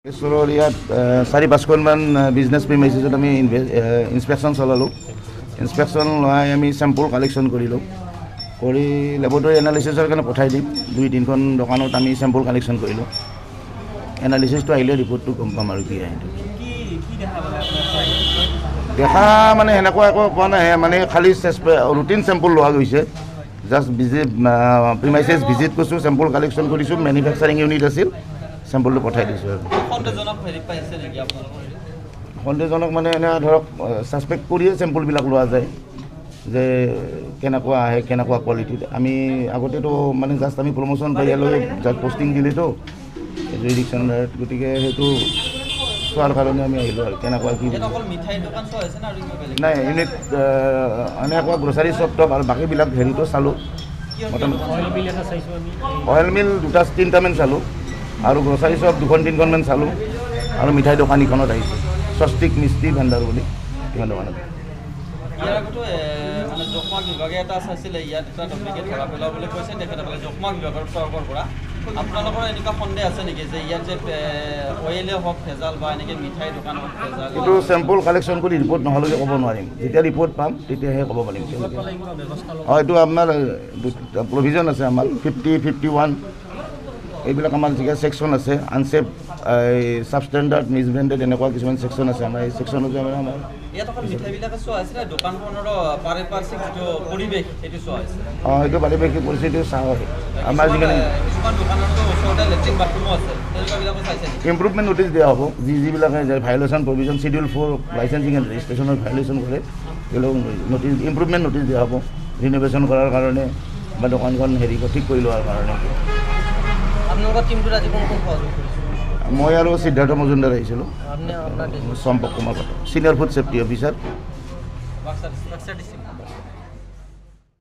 ওচৰৰ ইয়াত 4-5খনমান বিজনেছ প্ৰিমাইচেছত আমি ইনস্পেকশ্যন চলালোঁ। ইনস্পেকশ্যন লৈ আমি চেম্পল কালেকশ্যন কৰিলোঁ, কৰি লেবৰেটৰী এনালিচিছৰ কাৰণে পঠাই দিম। 2-3খন দোকানত আমি চেম্পল কালেকশ্যন কৰিলোঁ। এনালিচিছটো আহিলে ৰিপৰ্টটো গম পাম আৰু কি আহে। দেখা মানে সেনেকুৱা একো পোৱা নাই, মানে খালী ৰুটিন চেম্পল লোৱা গৈছে। জাষ্ট প্ৰিমাইচেছ ভিজিট কৰিছোঁ, চেম্পল কালেকশ্যন কৰিছোঁ, মেনুফেকচাৰিং ইউনিট আছিল, চেম্পলটো পঠাই দিছোঁ আৰু। সন্দেহজনক মানে এনে ধৰক ছাছপেক্ট কৰিয়ে চেম্পলবিলাক লোৱা যায় যে কেনেকুৱা আহে, কেনেকুৱা কোৱালিটিত। আমি আগতেতো মানে জাষ্ট আমি প্ৰমোশ্যন পাই ইয়ালৈ জাষ্ট পষ্টিং দিলেতো জুৰিডিকশ্যনাৰত, গতিকে সেইটো চোৱাৰ কাৰণে আমি আহিলোঁ আৰু কেনেকুৱা কি নাই ইউনিট এনেকুৱা গ্ৰ'চাৰী শ্বপ টপ আৰু বাকীবিলাক হেৰিটো চালোঁ। অইল মিল 2-3টামান চালোঁ আৰু গ্ৰ'চাৰী শ্বপ 2-3খনমান চালোঁ আৰু মিঠাই দোকান ইখনত আহিছোঁ, স্বস্তিক মিষ্টি ভাণ্ডাৰ বুলি ইখন দোকানত। ইয়াৰ আগতো মানে জকমা বিভাগে এটা চাইছিলে, ইয়াত এটা ডুপ্লিকেট ধৰা পেলোৱা বুলি কৈছে তেখেতসকলে জকমা বিভাগৰ তৰফৰ পৰা। আপোনালোকৰ এনেকুৱা সন্দেহ আছে নেকি যে ইয়াত যে অইলে হওক ভেজাল বা এনেকৈ মিঠাই দোকান হওক ভেজাল? এইটো চেম্পল কালেকশ্যন কৰি ৰিপৰ্ট নহ'লেকে ক'ব নোৱাৰিম। যেতিয়া ৰিপৰ্ট পাম তেতিয়াহে ক'ব পাৰিম। অঁ, এইটো আপোনাৰ প্ৰভিজন আছে আমাৰ 50, 51 এইবিলাক আমাৰ যিকে ছেকশ্যন আছে। আনচেফ, ছাবষ্টেণ্ডাৰ্ড, মিছব্ৰেণ্ডেড এনেকুৱা কিছুমান ছেকশ্যন আছে আমাৰ। এই ছেকশ্যনতে আমাৰ ইয়াত অকল মিঠাইবিলাকে চোৱা হৈছিলে, দোকানখনৰ পাৰিপাৰ্শ্বিক যিটো পৰিৱেশ সেইটো চোৱা হৈছে? অঁ, সেইটো পাৰিপাৰ্শ্বিক পৰিস্থিতিও চাওঁ হয়। আমাৰ যিখিনি কিছুমান দোকানতো ওচৰতে লেট্ৰিন বাথৰুমো আছে, তেনেকুৱাবিলাকো চাইছে? ইম্প্ৰুভমেণ্ট ন'টিছ দিয়া হ'ব। যিবিলাকে violation provision Schedule 4 লাইচেঞ্চিং and ৰেজিষ্ট্ৰেশ্যনৰ violation কৰে তেওঁলোকক ন'টিছ, ইম্প্ৰুভমেণ্ট ন'টিছ দিয়া হ'ব ৰিন'ভেশ্যন কৰাৰ কাৰণে বা দোকানখন ঠিক কৰি লোৱাৰ কাৰণে। আপোনালোকৰ টিমটোত আজি কোন কোন সহযোগ কৰিছে? মই আৰু সিদ্ধাৰ্থ মজুমদাৰ আহিছিলোঁ, চম্পক কুমাৰ পাত্ৰ, ছিনিয়ৰ ফুড ছেফটি অফিচাৰ।